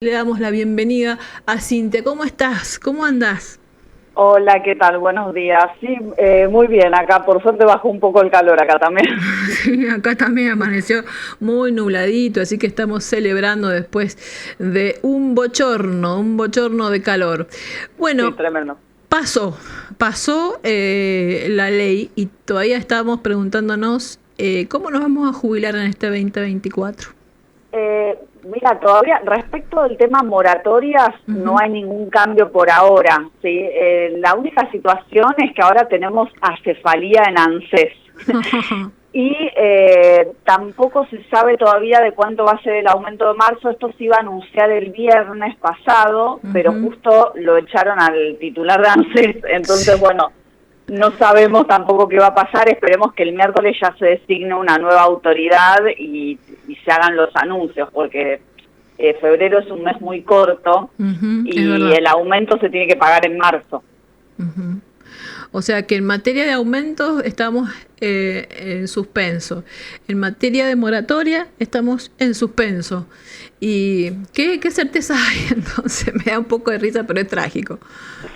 Le damos la bienvenida a Cintia. ¿Cómo estás? ¿Cómo andás? Hola, ¿qué tal? Buenos días. Sí, muy bien. Acá, por suerte, bajó un poco el calor acá también. Sí, acá también amaneció muy nubladito, así que estamos celebrando después de un bochorno de calor. Sí, Bueno, tremendo. pasó la ley y todavía estamos preguntándonos cómo nos vamos a jubilar en este 2024. Mira, todavía respecto del tema moratorias no hay ningún cambio por ahora, ¿sí? La única situación es que ahora tenemos acefalía en ANSES y tampoco se sabe todavía de cuánto va a ser el aumento de marzo. Esto se iba a anunciar el viernes pasado, pero justo lo echaron al titular de ANSES, entonces bueno, no sabemos tampoco qué va a pasar. Esperemos que el miércoles ya se designe una nueva autoridad y se hagan los anuncios, porque febrero es un mes muy corto y el aumento se tiene que pagar en marzo. O sea que en materia de aumentos estamos en suspenso. En materia de moratoria estamos en suspenso. ¿Y qué certeza hay entonces? Me da un poco de risa, pero es trágico.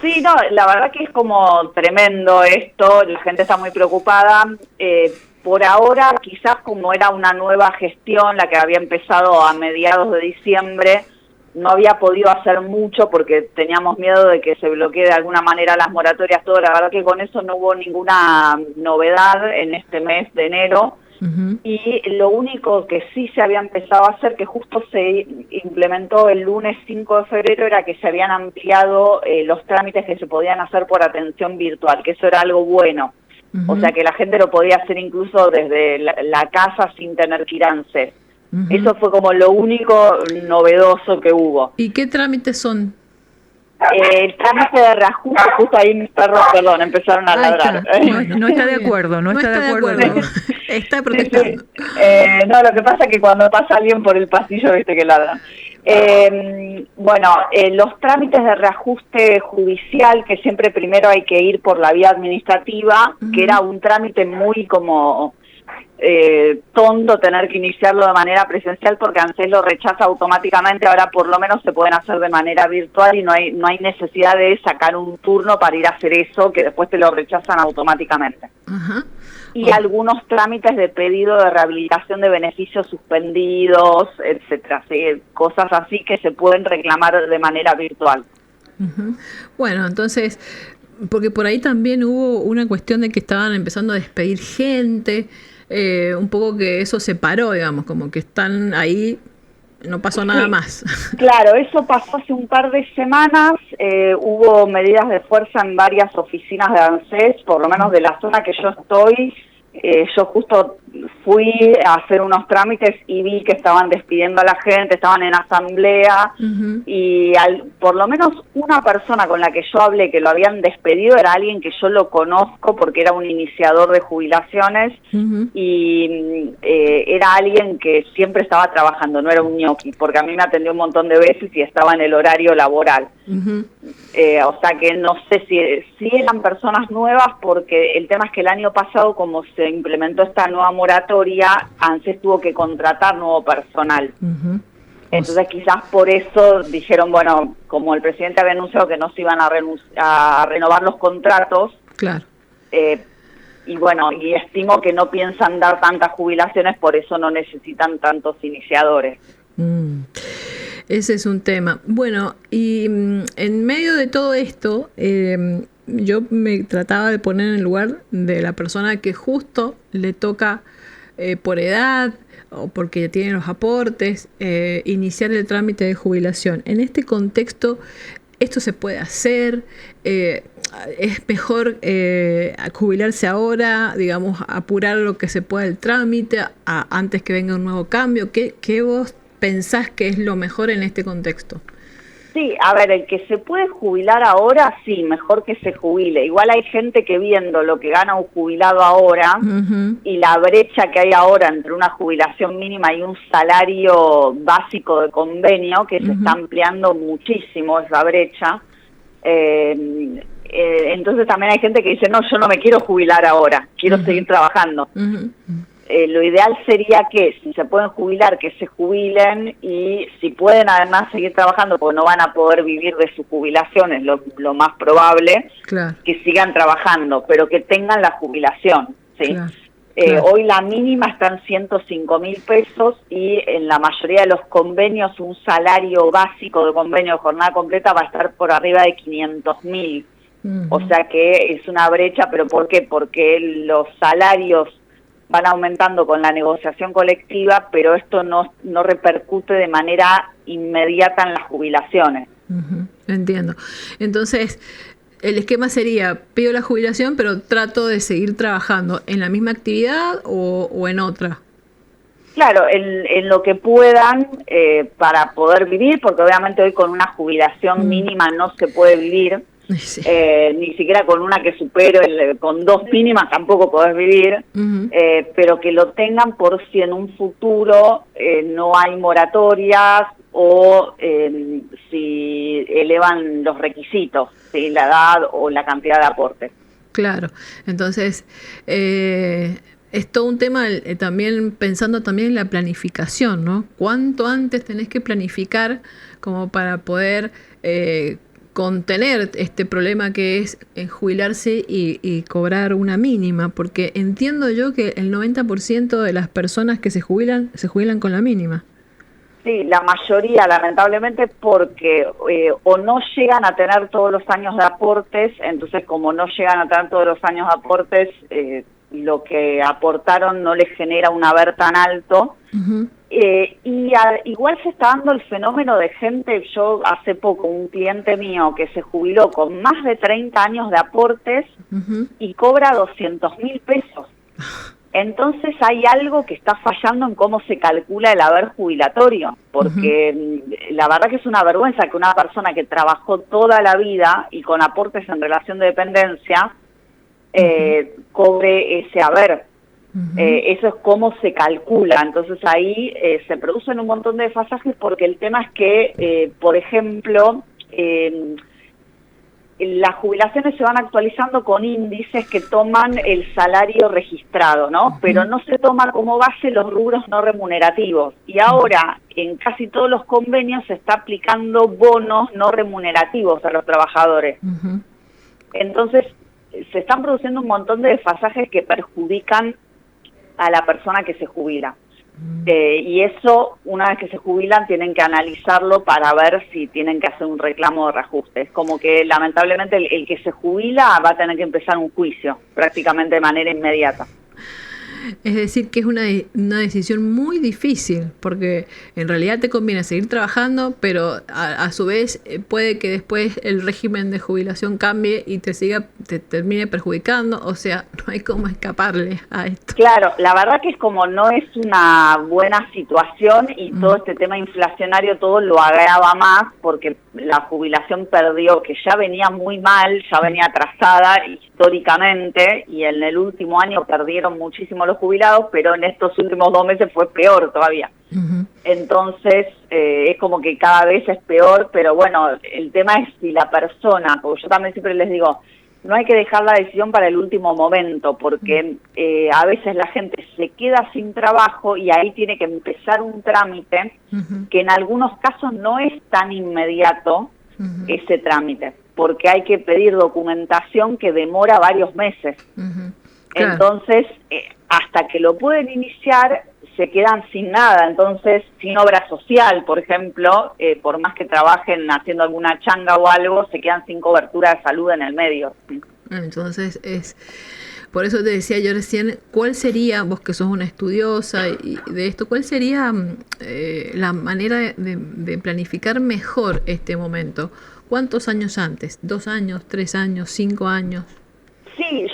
Sí, no, la verdad que es como tremendo esto, la gente está muy preocupada. Por ahora, quizás como era una nueva gestión, la que había empezado a mediados de diciembre, no había podido hacer mucho porque teníamos miedo de que se bloquee de alguna manera las moratorias, todo. La verdad que con eso no hubo ninguna novedad en este mes de enero. Y lo único que sí se había empezado a hacer, que justo se implementó el lunes 5 de febrero, era que se habían ampliado los trámites que se podían hacer por atención virtual, que eso era algo bueno. O sea que la gente lo podía hacer incluso desde la casa sin tener que ir a ANSES. Eso fue como lo único novedoso que hubo. ¿Y qué trámites son? El trámite de reajuste, justo ahí mis perros, perdón, empezaron a ladrar. No está de acuerdo, no está de acuerdo. Está protestando. No, lo que pasa es que cuando pasa alguien por el pasillo, viste que ladra. Los trámites de reajuste judicial, que siempre primero hay que ir por la vía administrativa, que era un trámite muy como tonto tener que iniciarlo de manera presencial porque ANSES lo rechaza automáticamente. Ahora por lo menos se pueden hacer de manera virtual y no hay necesidad de sacar un turno para ir a hacer eso, que después te lo rechazan automáticamente. Y algunos trámites de pedido de rehabilitación de beneficios suspendidos, etcétera, ¿sí? Cosas así que se pueden reclamar de manera virtual. Bueno, entonces, porque por ahí también hubo una cuestión de que estaban empezando a despedir gente, un poco que eso se paró, digamos, como que están ahí, no pasó nada más. Claro, eso pasó hace un par de semanas. Hubo medidas de fuerza en varias oficinas de ANSES, por lo menos de la zona que yo estoy. Yo justo fui a hacer unos trámites y vi que estaban despidiendo a la gente, estaban en asamblea, y por lo menos una persona con la que yo hablé que lo habían despedido era alguien que yo lo conozco porque era un iniciador de jubilaciones, y era alguien que siempre estaba trabajando, no era un ñoqui, porque a mí me atendió un montón de veces y estaba en el horario laboral. O sea que no sé si eran personas nuevas, porque el tema es que el año pasado, como se implementó esta nueva moratoria, ANSES tuvo que contratar nuevo personal. Entonces quizás por eso dijeron, bueno, como el presidente había anunciado que no se iban a renovar los contratos, claro. Y bueno, y estimo que no piensan dar tantas jubilaciones, por eso no necesitan tantos iniciadores. Ese es un tema. Bueno, y en medio de todo esto, yo me trataba de poner en el lugar de la persona que justo le toca por edad o porque tiene los aportes, iniciar el trámite de jubilación. En este contexto, ¿esto se puede hacer? ¿Es mejor jubilarse ahora, digamos, apurar lo que se pueda el trámite antes que venga un nuevo cambio? ¿Qué vos pensás que es lo mejor en este contexto? Sí, a ver, el que se puede jubilar ahora, sí, mejor que se jubile. Igual hay gente que viendo lo que gana un jubilado ahora y la brecha que hay ahora entre una jubilación mínima y un salario básico de convenio, que se está ampliando muchísimo esa brecha. Entonces también hay gente que dice, no, yo no me quiero jubilar ahora, quiero seguir trabajando. lo ideal sería que si se pueden jubilar, que se jubilen, y si pueden además seguir trabajando, porque no van a poder vivir de sus jubilaciones, lo más probable, claro, que sigan trabajando, pero que tengan la jubilación, ¿sí? claro, claro. Hoy la mínima está en 105.000 pesos y en la mayoría de los convenios un salario básico de convenio de jornada completa va a estar por arriba de 500.000. O sea que es una brecha, ¿pero por qué? Porque los salarios van aumentando con la negociación colectiva, pero esto no repercute de manera inmediata en las jubilaciones. Entiendo. Entonces, el esquema sería, pido la jubilación, pero trato de seguir trabajando en la misma actividad o en otra. Claro, en lo que puedan para poder vivir, porque obviamente hoy con una jubilación mínima no se puede vivir. Sí. Ni siquiera con una que supere, con 2 mínimas tampoco podés vivir, pero que lo tengan por si en un futuro no hay moratorias o si elevan los requisitos, ¿sí? La edad o la cantidad de aportes. Claro, entonces es todo un tema también pensando también en la planificación, ¿no? ¿Cuánto antes tenés que planificar como para poder contener este problema que es jubilarse y cobrar una mínima? Porque entiendo yo que el 90% de las personas que se jubilan con la mínima. Sí, la mayoría, lamentablemente, porque o no llegan a tener todos los años de aportes, entonces como no llegan a tener todos los años de aportes, lo que aportaron no les genera un haber tan alto. Igual se está dando el fenómeno de gente, yo hace poco un cliente mío que se jubiló con más de 30 años de aportes y cobra 200.000 pesos. Entonces hay algo que está fallando en cómo se calcula el haber jubilatorio, porque la verdad que es una vergüenza que una persona que trabajó toda la vida y con aportes en relación de dependencia cobre ese haber. Eso es cómo se calcula. Entonces ahí se producen un montón de desfasajes porque el tema es que, por ejemplo, las jubilaciones se van actualizando con índices que toman el salario registrado, ¿no? Pero no se toma como base los rubros no remunerativos. Y ahora, en casi todos los convenios se está aplicando bonos no remunerativos a los trabajadores. Entonces, se están produciendo un montón de desfasajes que perjudican a la persona que se jubila. Y eso, una vez que se jubilan, tienen que analizarlo para ver si tienen que hacer un reclamo de reajuste. Es como que, lamentablemente, el que se jubila va a tener que empezar un juicio, prácticamente de manera inmediata. Es decir, que es una decisión muy difícil, porque en realidad te conviene seguir trabajando, pero a su vez puede que después el régimen de jubilación cambie y te termine perjudicando, o sea, no hay cómo escaparle a esto. Claro, la verdad que es como no es una buena situación y todo este tema inflacionario todo lo agrava más, porque la jubilación perdió, que ya venía muy mal, ya venía atrasada históricamente, y en el último año perdieron muchísimo los jubilados, pero en estos últimos 2 meses fue peor todavía. Entonces es como que cada vez es peor, pero bueno, el tema es si la persona, porque yo también siempre les digo, no hay que dejar la decisión para el último momento, porque a veces la gente se queda sin trabajo y ahí tiene que empezar un trámite que en algunos casos no es tan inmediato ese trámite, porque hay que pedir documentación que demora varios meses. Claro. Entonces, hasta que lo pueden iniciar, se quedan sin nada. Entonces, sin obra social, por ejemplo, por más que trabajen haciendo alguna changa o algo, se quedan sin cobertura de salud en el medio. Entonces, por eso te decía yo recién, ¿cuál sería, vos que sos una estudiosa de esto, cuál sería la manera de planificar mejor este momento? ¿Cuántos años antes? ¿2 años, 3 años, 5 años? Sí,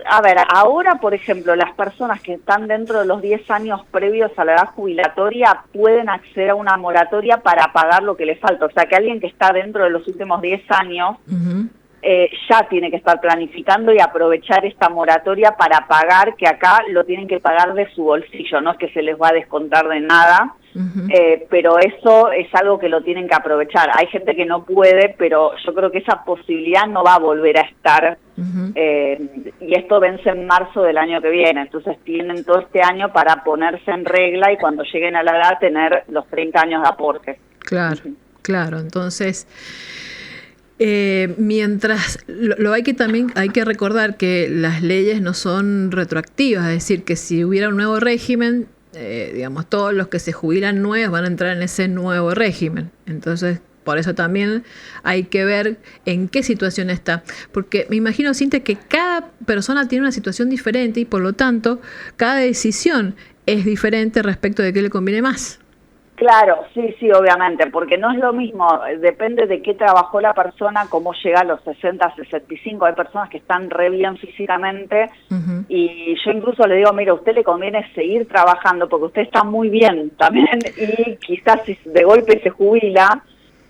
a ver, ahora, por ejemplo, las personas que están dentro de los 10 años previos a la edad jubilatoria pueden acceder a una moratoria para pagar lo que les falta. O sea, que alguien que está dentro de los últimos 10 años ya tiene que estar planificando y aprovechar esta moratoria para pagar, que acá lo tienen que pagar de su bolsillo, no es que se les va a descontar de nada, pero eso es algo que lo tienen que aprovechar. Hay gente que no puede, pero yo creo que esa posibilidad no va a volver a estar, y esto vence en marzo del año que viene, entonces tienen todo este año para ponerse en regla y cuando lleguen a la edad tener los 30 años de aporte. Claro, claro, entonces... mientras hay que recordar que las leyes no son retroactivas, es decir, que si hubiera un nuevo régimen, digamos, todos los que se jubilan nuevos van a entrar en ese nuevo régimen. Entonces, por eso también hay que ver en qué situación está. Porque me imagino, Cintia, que cada persona tiene una situación diferente y por lo tanto, cada decisión es diferente respecto de qué le conviene más. Claro, sí, obviamente, porque no es lo mismo, depende de qué trabajó la persona, cómo llega a los 60, 65, hay personas que están re bien físicamente, y yo incluso le digo, mira, a usted le conviene seguir trabajando porque usted está muy bien también, y quizás si de golpe se jubila,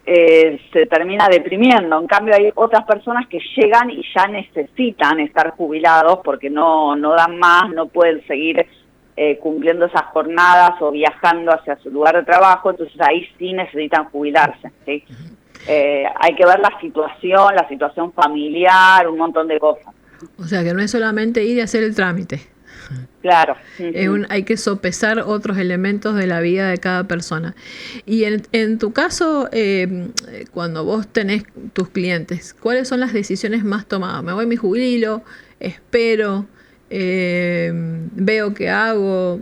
se termina deprimiendo. En cambio hay otras personas que llegan y ya necesitan estar jubilados porque no dan más, no pueden seguir cumpliendo esas jornadas o viajando hacia su lugar de trabajo, entonces ahí sí necesitan jubilarse, ¿sí? Hay que ver la situación familiar, un montón de cosas. O sea, que no es solamente ir y hacer el trámite. Claro. Hay que sopesar otros elementos de la vida de cada persona. Y en tu caso, cuando vos tenés tus clientes, ¿cuáles son las decisiones más tomadas? ¿Me voy, me jubilo, espero, veo qué hago,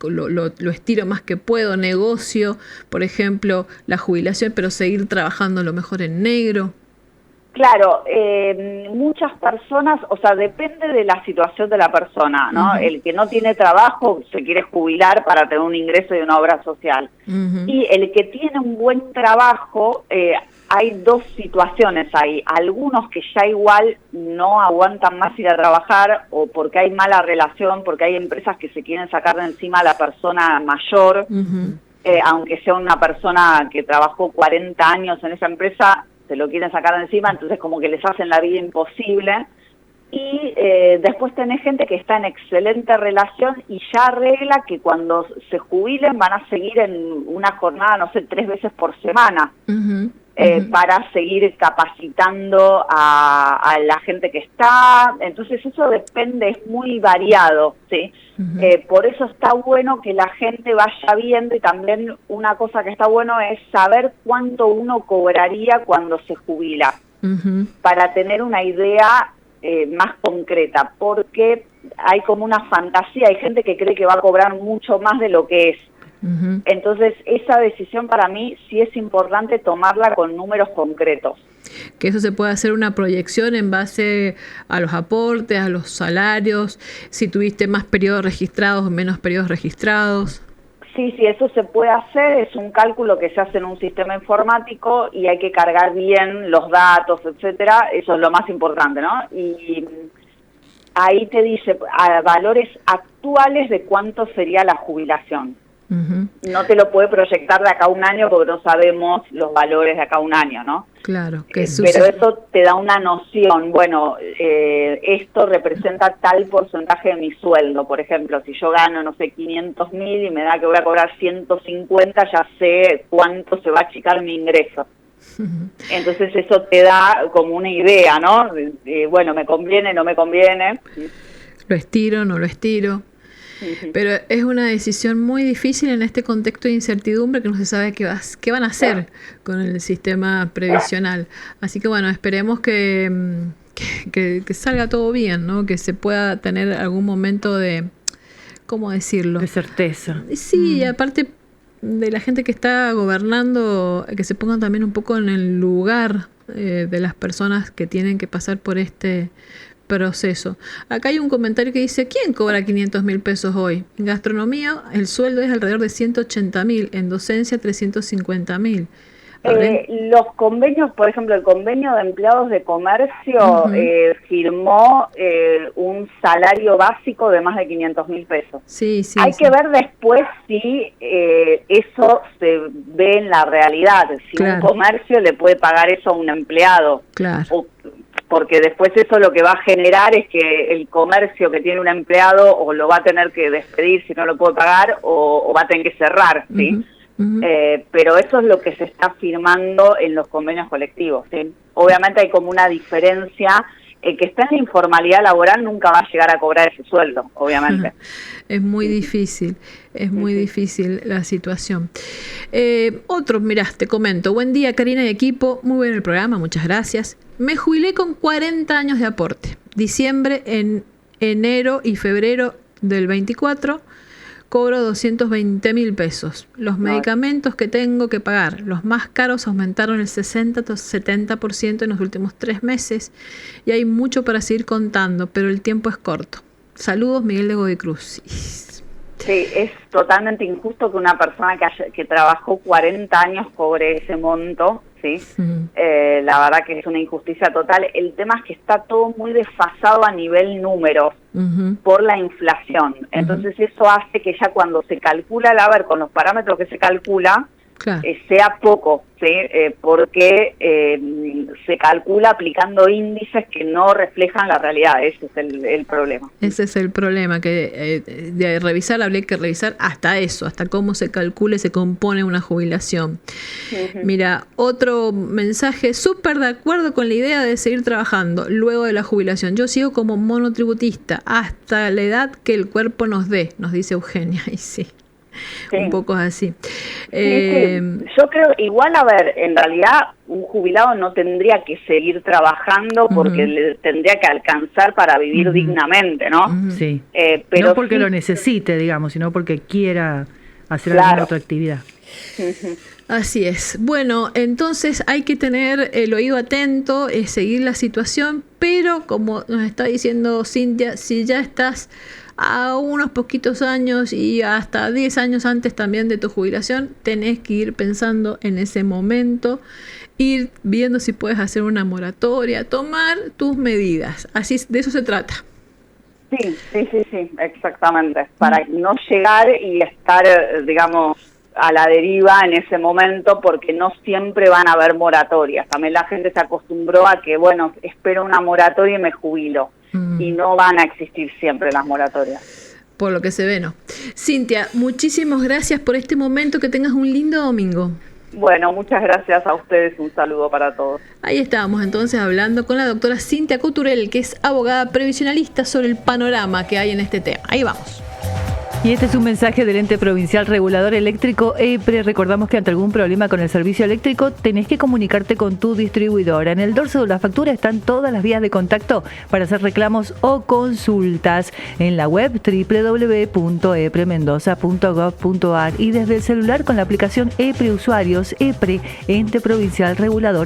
lo estiro más que puedo, negocio, por ejemplo, la jubilación, pero seguir trabajando a lo mejor en negro? Claro, muchas personas, o sea, depende de la situación de la persona, ¿no? El que no tiene trabajo se quiere jubilar para tener un ingreso y una obra social. Y el que tiene un buen trabajo, hay dos situaciones ahí. Algunos que ya igual no aguantan más ir a trabajar, o porque hay mala relación, porque hay empresas que se quieren sacar de encima a la persona mayor, aunque sea una persona que trabajó 40 años en esa empresa, se lo quieren sacar de encima, entonces como que les hacen la vida imposible. Y después tenés gente que está en excelente relación y ya arregla que cuando se jubilen van a seguir en una jornada, no sé, 3 veces por semana, para seguir capacitando a la gente que está. Entonces eso depende, es muy variado, ¿sí? Por eso está bueno que la gente vaya viendo, y también una cosa que está bueno es saber cuánto uno cobraría cuando se jubila, para tener una idea más concreta, porque hay como una fantasía, hay gente que cree que va a cobrar mucho más de lo que es. Entonces esa decisión para mí sí es importante tomarla con números concretos. Que eso se puede hacer una proyección en base a los aportes, a los salarios, si tuviste más periodos registrados o menos periodos registrados. Sí, eso se puede hacer, es un cálculo que se hace en un sistema informático y hay que cargar bien los datos, etcétera, eso es lo más importante, ¿no? Y ahí te dice a valores actuales de cuánto sería la jubilación. No te lo puede proyectar de acá a un año porque no sabemos los valores de acá a un año, ¿no? Claro. Pero eso te da una noción, bueno, esto representa tal porcentaje de mi sueldo. Por ejemplo, si yo gano, no sé, 500.000 y me da que voy a cobrar 150, ya sé cuánto se va a achicar mi ingreso. Entonces eso te da como una idea, ¿no? Bueno, me conviene, no me conviene. Lo estiro, no lo estiro. Pero es una decisión muy difícil en este contexto de incertidumbre, que no se sabe qué van a hacer con el sistema previsional. Así que bueno, esperemos que salga todo bien, ¿no? Que se pueda tener algún momento de, ¿cómo decirlo? De certeza. Sí, aparte de la gente que está gobernando, que se pongan también un poco en el lugar de las personas que tienen que pasar por este proceso. Acá hay un comentario que dice: ¿quién cobra 500.000 pesos hoy? En gastronomía el sueldo es alrededor de 180.000, en docencia 350.000. Los convenios, por ejemplo, el convenio de empleados de comercio firmó un salario básico de más de 500.000 pesos. Sí, hay que ver después si eso se ve en la realidad, si un comercio le puede pagar eso a un empleado. O porque después eso lo que va a generar es que el comercio que tiene un empleado o lo va a tener que despedir si no lo puede pagar o va a tener que cerrar, ¿sí? Pero eso es lo que se está firmando en los convenios colectivos, ¿sí? Obviamente hay como una diferencia. El que está en la informalidad laboral nunca va a llegar a cobrar ese sueldo, obviamente. Es muy difícil, difícil la situación. Mirá, te comento. Buen día, Karina y equipo. Muy bueno el programa, muchas gracias. Me jubilé con 40 años de aporte. Diciembre, en enero y febrero del 24, cobro 220.000 pesos. Los medicamentos que tengo que pagar, los más caros, aumentaron el 60-70% en los últimos 3 meses y hay mucho para seguir contando, pero el tiempo es corto. Saludos, Miguel de Godoy Cruz. Sí, es totalmente injusto que una persona que trabajó 40 años cobre ese monto, ¿sí? La verdad que es una injusticia total. El tema es que está todo muy desfasado a nivel número por la inflación. Entonces eso hace que ya cuando se calcula el haber con los parámetros que se calcula, sea poco, ¿sí? Porque se calcula aplicando índices que no reflejan la realidad. Ese es el problema. Ese es el problema, que de revisar habría que revisar hasta eso, hasta cómo se calcula y se compone una jubilación. Mira, otro mensaje: súper de acuerdo con la idea de seguir trabajando luego de la jubilación. Yo sigo como monotributista hasta la edad que el cuerpo nos dé, nos dice Eugenia. Y sí. Un poco así. Yo creo, igual, a ver, en realidad un jubilado no tendría que seguir trabajando porque le tendría que alcanzar para vivir dignamente, ¿no? Sí. Pero no porque lo necesite, digamos, sino porque quiera hacer alguna otra actividad. Así es. Bueno, entonces hay que tener el oído atento, seguir la situación, pero como nos está diciendo Cintia, si ya estás a unos poquitos años y hasta 10 años antes también de tu jubilación, tenés que ir pensando en ese momento, ir viendo si puedes hacer una moratoria, tomar tus medidas. Así, de eso se trata. Sí, exactamente. Para no llegar y estar, digamos, a la deriva en ese momento, porque no siempre van a haber moratorias. También la gente se acostumbró a que, bueno, espero una moratoria y me jubilo. Y no van a existir siempre las moratorias. Por lo que se ve, ¿no? Cintia, muchísimas gracias por este momento. Que tengas un lindo domingo. Bueno, muchas gracias a ustedes. Un saludo para todos. Ahí estábamos entonces hablando con la doctora Cintia Couturel, que es abogada previsionalista, sobre el panorama que hay en este tema. Ahí vamos. Y este es un mensaje del Ente Provincial Regulador Eléctrico, EPRE. Recordamos que ante algún problema con el servicio eléctrico tenés que comunicarte con tu distribuidora. En el dorso de la factura están todas las vías de contacto para hacer reclamos o consultas en la web www.epremendoza.gov.ar y desde el celular con la aplicación EPRE Usuarios. EPRE, Ente Provincial Regulador.